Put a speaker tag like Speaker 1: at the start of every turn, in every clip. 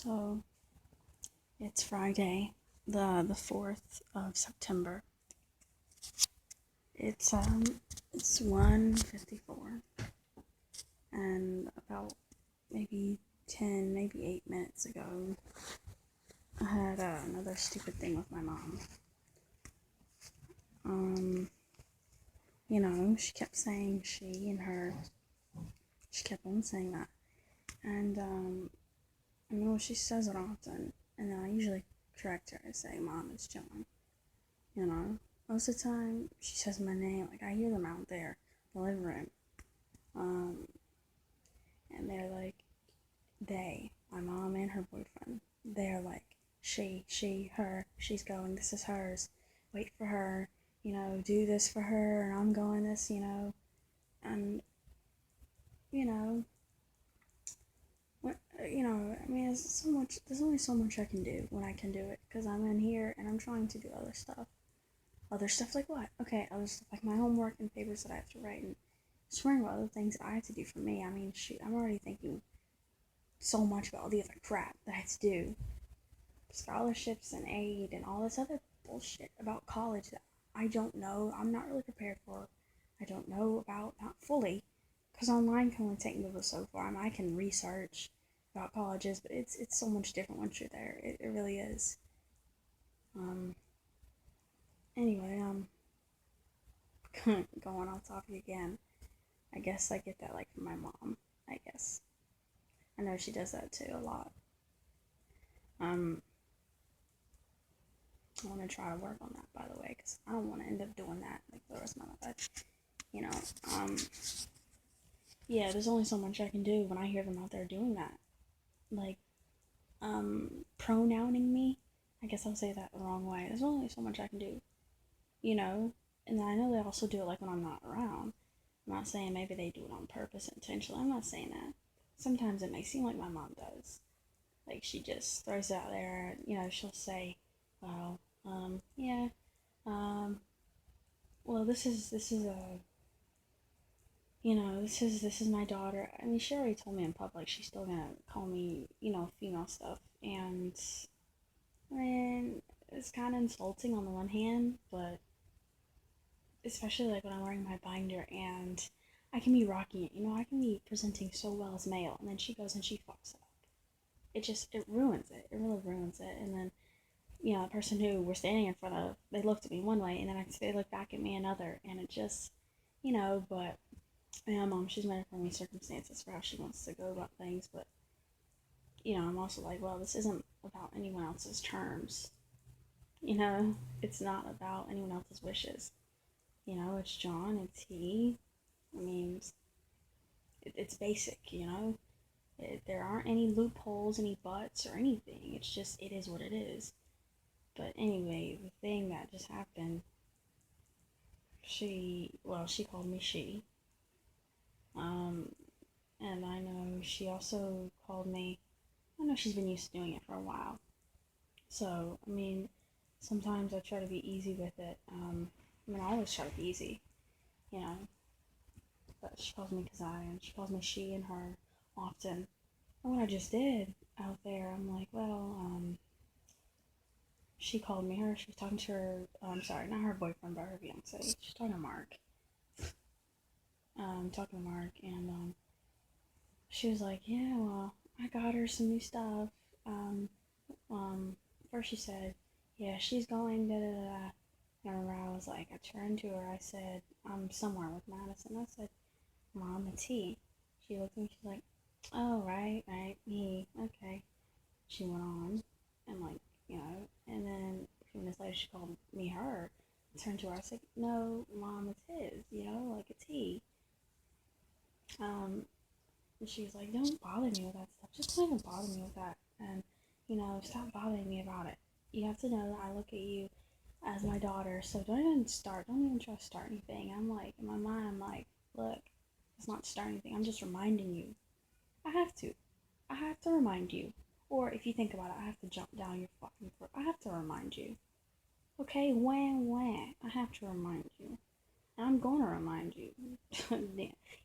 Speaker 1: So it's Friday, the 4th of September. It's 1:54, and about maybe 10, maybe 8 minutes ago, I had another stupid thing with my mom. She kept saying she and her. She kept on saying that, and she says it often, and then I usually correct her. I say, "Mom, it's John." You know, most of the time she says my name. Like, I hear them out there in the living room, and they're like, my mom and her boyfriend, they're like, she, her, she's going, this is hers, wait for her, do this for her, and I'm going this, and, you know, there's only so much I can do when I can do it, because I'm in here, and I'm trying to do other stuff. Other stuff like what? Okay, other stuff like my homework and papers that I have to write, and swearing about other things that I have to do for me. I mean, shoot, I'm already thinking so much about all the other crap that I have to do. Scholarships and aid and all this other bullshit about college that I don't know. I'm not really prepared for. I don't know about, not fully, because online can only take me so far. I mean, I can research about colleges, but it's so much different once you're there. It really is. Um. Anyway, going off topic again. I guess I get that from my mom. I guess I know she does that too a lot. Um, I want to try to work on that, by the way, because I don't want to end up doing that for the rest of my life. You know, um, yeah, there's only so much I can do when I hear them out there doing that. Like, pronouncing me. I guess I'll say that the wrong way. There's only so much I can do, and I know they also do it when I'm not around. I'm not saying maybe they do it on purpose, intentionally. I'm not saying that. Sometimes it may seem like my mom does. Like, she just throws it out there, she'll say, well, yeah, um, well, this is this is my daughter. I mean, she already told me in public she's still gonna call me, female stuff. And, I mean, it's kind of insulting on the one hand, but especially when I'm wearing my binder and I can be rocking it, I can be presenting so well as male, and then she goes and she fucks it up. It ruins it. It really ruins it. And then, the person who we're standing in front of, they looked at me one way, and then they looked back at me another, and it just, but my mom, she's made up for me circumstances for how she wants to go about things, but, I'm also like, well, this isn't about anyone else's terms, it's not about anyone else's wishes, it's John, it's he. I mean, it's basic, there aren't any loopholes, any buts, or anything. It's just, it is what it is. But anyway, the thing that just happened, she called me she. Um, and I know she also called me, I know she's been used to doing it for a while. So, I mean, sometimes I try to be easy with it. I always try to be easy, you know. But she calls me Kazai, and she calls me she and her often. And what I just did out there, I'm like, well, she called me her. She was talking to her, sorry, not her boyfriend, but her fiance. She's talking to Mark. Talking to Mark, and, she was like, yeah, well, I got her some new stuff. Um, First she said, yeah, she's going, da da da. I remember I was like, I turned to her, I said, I'm somewhere with Madison. I said, Mom, it's he. She looked at me, she's like, oh, right, he, okay. She went on, and and then a few minutes later she called me her. I turned to her, I said, no, Mom, it's his, it's he. And she was like, don't bother me with that stuff. Just don't even bother me with that. And, stop bothering me about it. You have to know that I look at you as my daughter, so don't even try to start anything. I'm like, in my mind, I'm like, look, it's not start anything. I'm just reminding you. I have to. I have to remind you. Or if you think about it, I have to jump down your fucking throat. I have to remind you. Okay, when? I have to remind you. I'm going to remind you,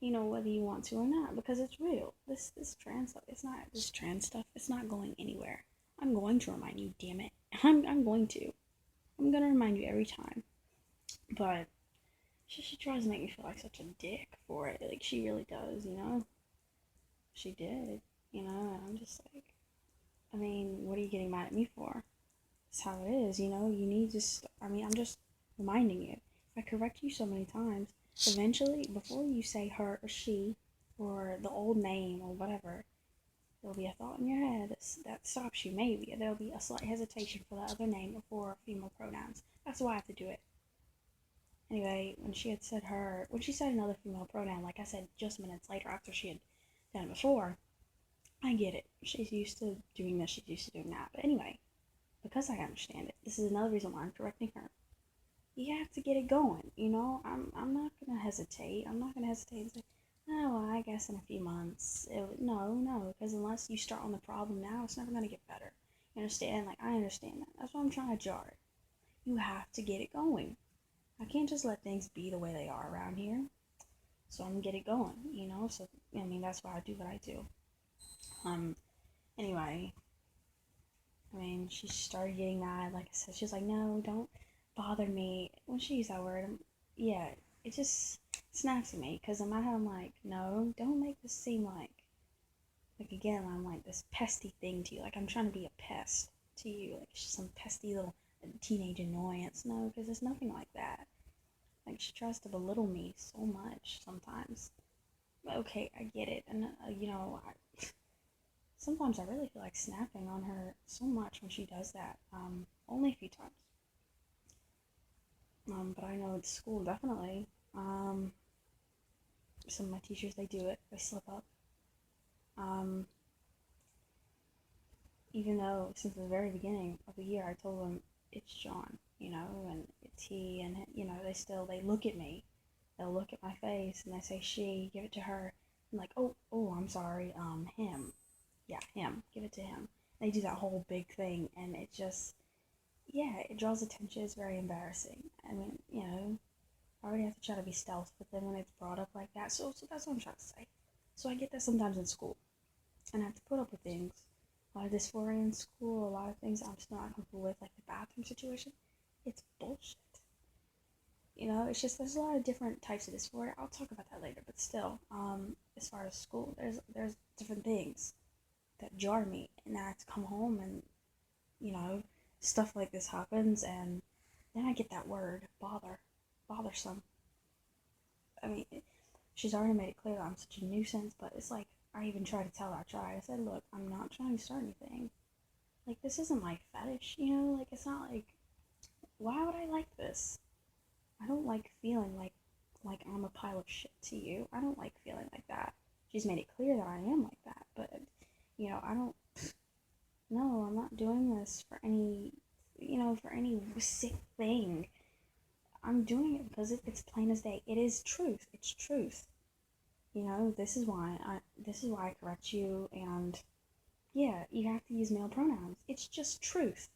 Speaker 1: you know, whether you want to or not, because it's real. This trans stuff, it's not this trans stuff. It's not going anywhere. I'm going to remind you, damn it. I'm going to. I'm gonna remind you every time. But she tries to make me feel like such a dick for it. Like she really does, you know. She did, you know. And I'm just like, I mean, what are you getting mad at me for? It's how it is, you know. You need to. I mean, I'm just reminding you. If I correct you so many times, eventually, before you say her or she, or the old name or whatever, there'll be a thought in your head that stops you. Maybe there'll be a slight hesitation for the other name or for female pronouns. That's why I have to do it. Anyway, when she had said her, when she said another female pronoun, like I said, just minutes later after she had done it before, I get it. She's used to doing this. She's used to doing that. But anyway, because I understand it, this is another reason why I'm correcting her. You have to get it going. You know, I'm not gonna hesitate. I'm not gonna hesitate and say, oh, well, I guess in a few months. No, because unless you start on the problem now, it's never gonna get better. You understand? Like I understand that. That's why I'm trying to jar it. You have to get it going. I can't just let things be the way they are around here. So I'm gonna get it going. You know. So I mean, that's why I do what I do. Um. Anyway, I mean, she started getting mad. Like I said, she's like, no, don't bother me. When she used that word, yeah, it just snaps at me. Because in my head, I'm like, no, don't make this seem like again, I'm like this pesty thing to you. Like I'm trying to be a pest to you. Like it's just some pesty little teenage annoyance. No, because it's nothing like that. Like she tries to belittle me so much sometimes. Okay, I get it. And, you know, sometimes I really feel like snapping on her so much when she does that. Only a few times. But I know at school, definitely. Um, some of my teachers, they do it. They slip up. Um, Even though since the very beginning of the year, I told them it's John, you know, and it's he, and, you know, they look at me. They'll look at my face and they say she, give it to her. I'm like, oh, I'm sorry, him. Yeah, him. Give it to him. They do that whole big thing, and it just, yeah, it draws attention. It's very embarrassing. I mean, you know, I already have to try to be stealth with them when it's brought up like that. So that's what I'm trying to say. So I get that sometimes in school, and I have to put up with things. A lot of dysphoria in school, a lot of things I'm just not comfortable with, like the bathroom situation. It's bullshit. You know, it's just there's a lot of different types of dysphoria. I'll talk about that later, but still, as far as school, there's different things that jar me, and I have to come home and, you know, stuff like this happens, and then I get that word, bothersome. I mean, she's already made it clear that I'm such a nuisance, but it's like, I even tried to tell her, I said, look, I'm not trying to start anything. Like, this isn't my fetish, you know? Like, it's not like, why would I like this? I don't like feeling like I'm a pile of shit to you. I don't like feeling like that. She's made it clear that I am like that, but, you know, I don't, no, I'm not doing this for any, you know, for any sick thing. I'm doing it because it's plain as day. It is truth. It's truth. You know, this is why I correct you, and yeah, you have to use male pronouns. It's just truth.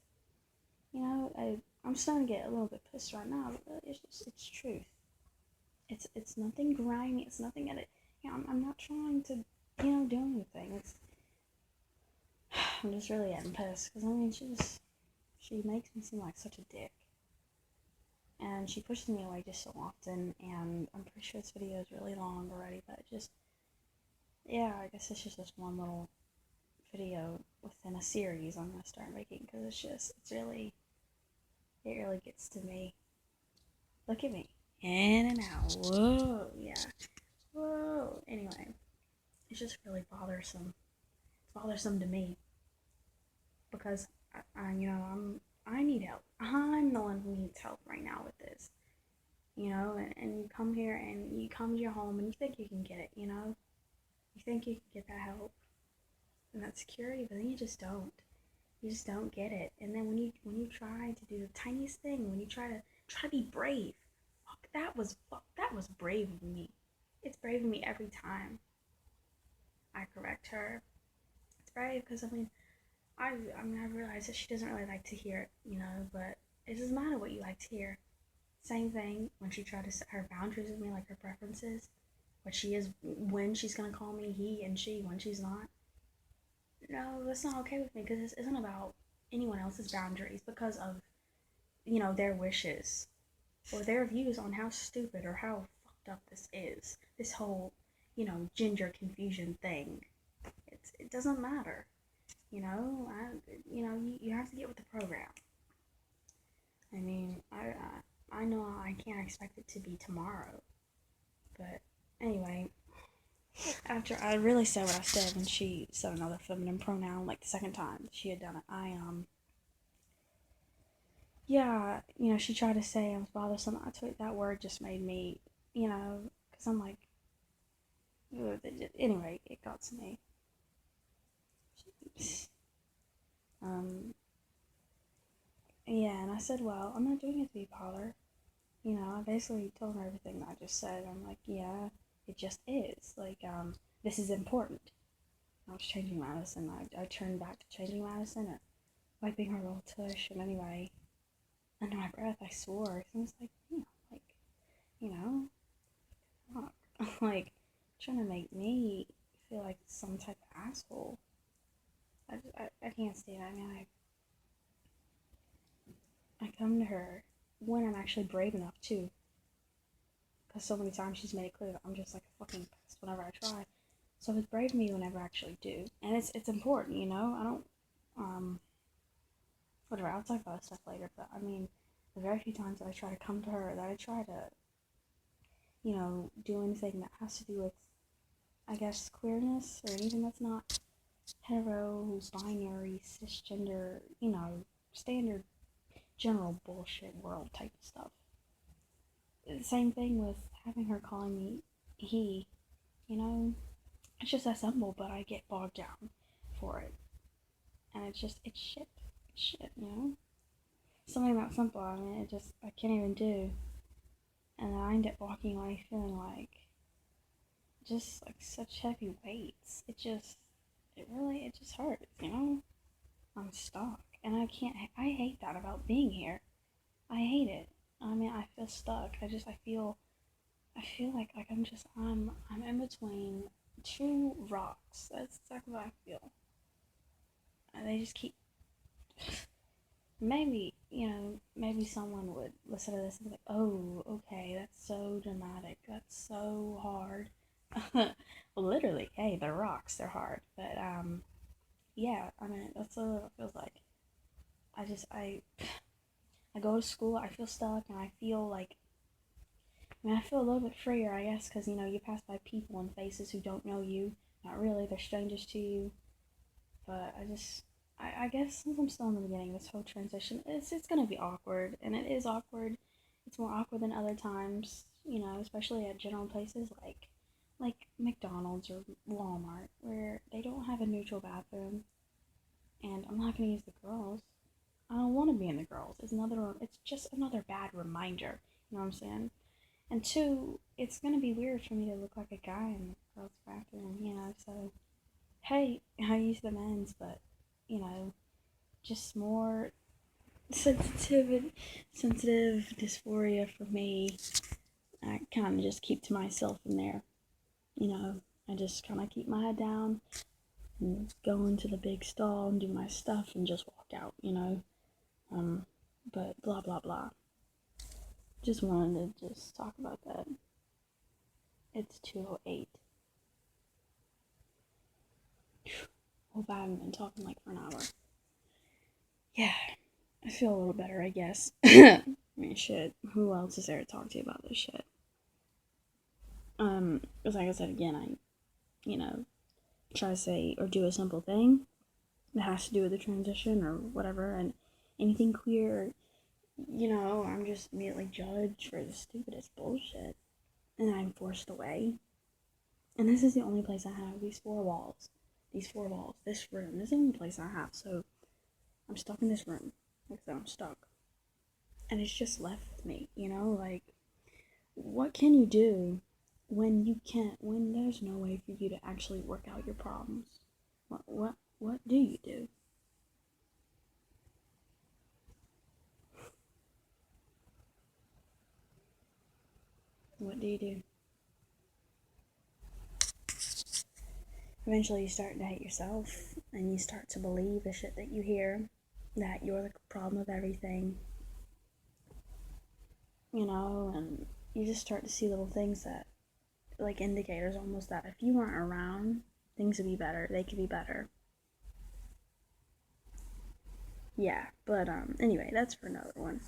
Speaker 1: You know, I'm starting to get a little bit pissed right now, but it's truth. It's nothing grimy. It's nothing at it. You know, I'm not trying to, you know, do anything. It's I'm just really getting pissed because I mean she makes me seem like such a dick, and she pushes me away just so often. And I'm pretty sure this video is really long already, but just yeah, I guess it's just this one little video within a series I'm gonna start making because it really gets to me. Look at me, in and out. Whoa, yeah, whoa. Anyway, it's just really bothersome. It's bothersome to me because you know, I need help. I'm the one who needs help right now with this. You know, and you come here and you come to your home and you think you can get it. You know, you think you can get that help and that security, but then you just don't. You just don't get it. And then when you try to do the tiniest thing, when you try to be brave, fuck that was brave of me. It's brave of me every time I correct her. It's brave because I mean I realize that she doesn't really like to hear it, you know, but it doesn't matter what you like to hear. Same thing when she tried to set her boundaries with me, like her preferences, what she is, when she's gonna call me he and she, when she's not. No, that's not okay with me because this isn't about anyone else's boundaries because of, their wishes or their views on how stupid or how fucked up this is. This whole, gender confusion thing. It doesn't matter. You have to get with the program. I mean, I know I can't expect it to be tomorrow, but anyway, after I really said what I said when she said another feminine pronoun, like the second time she had done it, yeah, she tried to say I was bothersome. I took that word just made me, because I'm like, ugh, anyway, it got to me. Um, yeah, and I said, well, I'm not doing it to be bothered. I basically told her everything that I just said. I'm like, yeah, it just is. Like, this is important. I was changing Madison. I turned back to changing Madison and wiping her little tush. And anyway, under my breath, I swore. So I was like, you know, fuck. Like, trying to make me feel like some type of asshole. I can't stand it. I mean, I come to her when I'm actually brave enough to. Because so many times she's made it clear that I'm just like a fucking pest whenever I try. So it's brave me whenever I actually do. And it's important, I don't, whatever, I'll talk about this stuff later, but I mean, the very few times that I try to come to her, that I try to, do anything that has to do with, I guess, queerness, or anything that's not hetero, binary, cisgender, standard general bullshit world type of stuff. Same thing with having her calling me he, it's just that simple, but I get bogged down for it. And it's shit. It's shit. Something that simple, I mean, I can't even do. And then I end up walking away feeling like just like such heavy weights. It just hurts. I'm stuck. And I hate that about being here. I hate it. I mean, I feel stuck. I feel like I'm in between two rocks. That's exactly what I feel. And they just keep, maybe someone would listen to this and be like, oh, okay, that's so dramatic. That's so hard. Well, literally, hey, they're rocks, they're hard. But, yeah, I mean, that's literally what it feels like. I go to school, I feel stuck, and I feel like, I feel a little bit freer, I guess, because, you pass by people and faces who don't know you. Not really, they're strangers to you. But I guess since I'm still in the beginning of this whole transition, it's gonna be awkward, and it is awkward. It's more awkward than other times, especially at general places like McDonald's or Walmart, where they don't have a neutral bathroom, and I'm not gonna use the girls. I don't want to be in the girls. It's just another bad reminder. You know what I'm saying? And two, it's gonna be weird for me to look like a guy in the girls' bathroom, So, hey, I use the men's, but you know, just more sensitive dysphoria for me. I kind of just keep to myself in there. I just kind of keep my head down and go into the big stall and do my stuff and just walk out. But blah blah blah. Just wanted to just talk about that. It's 2:08. Hope I haven't been talking like for an hour. Yeah, I feel a little better, I guess. I mean, shit. Who else is there to talk to about this shit? Because like I said again, try to say or do a simple thing that has to do with the transition or whatever, and anything queer, I'm just immediately judged for the stupidest bullshit, and I'm forced away. And this is the only place I have these four walls, this room. This is the only place I have, so I'm stuck in this room. Like I said, I'm stuck. And it's just left with me, like, what can you do when there's no way for you to actually work out your problems? What do you do? What do you do? Eventually, you start to hate yourself, and you start to believe the shit that you hear, that you're the problem of everything, and you just start to see little things that, like indicators almost, that if you weren't around, things would be better. They could be better. Yeah, but anyway, that's for another one.